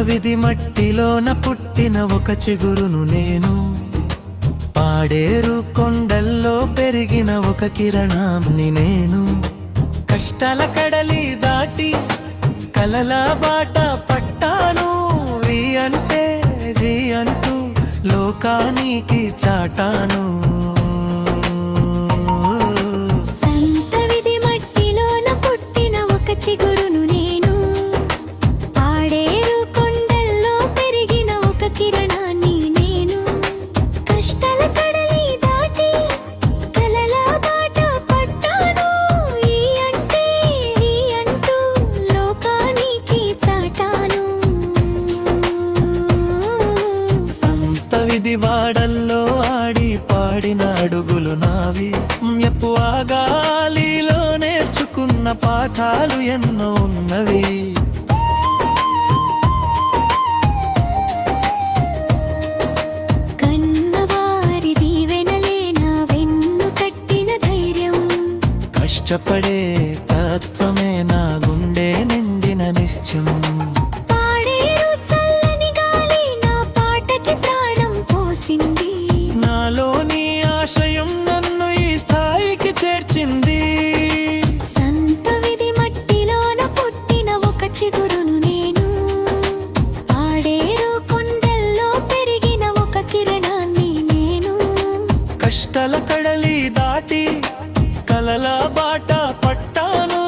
విధి మట్టిలోన పుట్టిన ఒక చిగురును నేను, పాడేరు కొండల్లో పెరిగిన ఒక కిరణాన్ని నేను. కష్టాల కడలి దాటి కలల బాట పట్టాను, రీ అంటే రీ అంటూ లోకానికి చాటాను. సంత విధి మట్టిలోన పుట్టిన ఒక చిగురును నేను, పాడేరు కొండల్లో పెరిగిన ఒక కిరణాన్ని నేను. కష్టాల కడలి దాటి కలల బాట పట్టాను, ఈ అంటే ఈ అంటూ లోకానికి చాటాను. సంత విధి వాడల్లో ఆడి పాడిన అడుగులు నావి, ఎప్పు ఆగాలిలో నేర్చుకున్న పాఠాలు ఎన్నో ఉన్నవి. కన్నవారి దీవెనలే నా వెన్ను తట్టిన ధైర్యం, కష్టపడే తత్వమే నా గుండె నిండిన నిశ్చయం. పాడేరు చల్లని గాలి నా పాటకి ప్రాణం పోసింది, నాలోని ఆశయం నన్ను ఈ స్థాయికి చేర్చింది. సంత విధి మట్టిలోన పుట్టిన ఒక చిగురును నేను, పాడేరు కొండల్లో పెరిగిన ఒక కిరణాన్ని నేను. కష్టాల కడలి దాటి కలల బాట పట్టాను,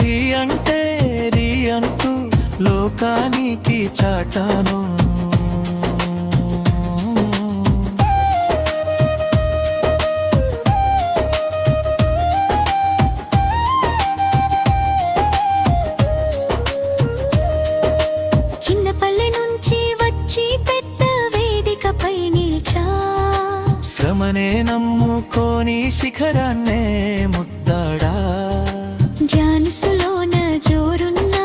రీ అంటే రీ అంటూ లోకానికి చాటాను. చిన్నపల్లె నుంచి వచ్చి పెద్ద వేదికపై నిలిచా, శ్రమనే నమ్ముకోని శిఖరాన్నే ముద్దాడా. జాన్సులోన జోరున్న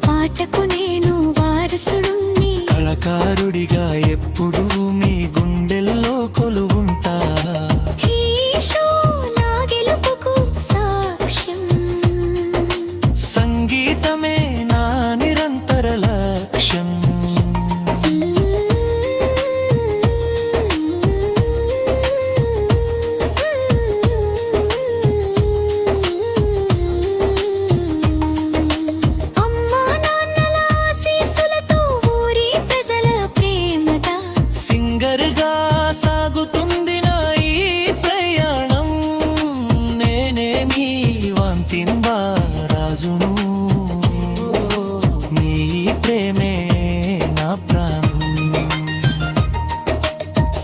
పాటకు నేను వారసుడుని, కళకారుడిగా ఎప్పుడూ మీ గుండెల్లో కొలువుంటా. ఈ షో నా గెలుపుకు సాక్ష్యం, సంగీతమే నా నిరంతర లక్ష్యం. అమ్మా నాన్నల ఆశీస్సులతో ఊరి ప్రజల ప్రేమగా సింగర్గా సాగుతుంది నా ఈ ప్రయాణం. నేనేమి వంతింబా రాజును, మీ ప్రేమే నా ప్రాణం.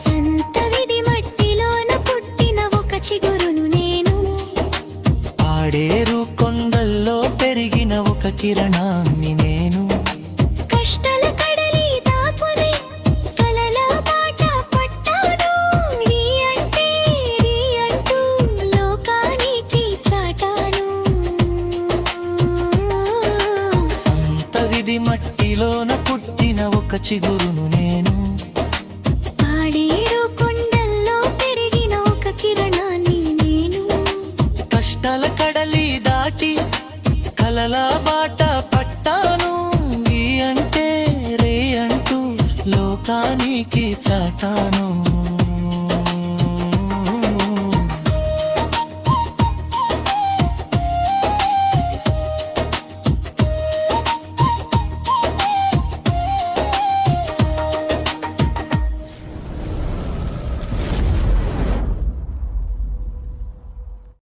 సంత విధి మట్టిలోన పుట్టిన ఒక చిగురును నేను, పాడేరు కొండల్లో పెరిగిన ఒక కిరణాన్ని నేను. కష్టాల కడలి దాటుని కలల బాట పట్టాను, రీ అంటే రీ అంటూ లోకానికి చాటాను. సంత విధి మట్టిలోన పుట్టిన ఒక చిగురును నేను, పాడేరు కొండల్లో పెరిగిన ఒక కిరణాన్ని నేను. కష్టాల కడలి దాటి కలల బాట పట్టాను, ఈ అంటే రే అంటూ లోకానికి చాటాను.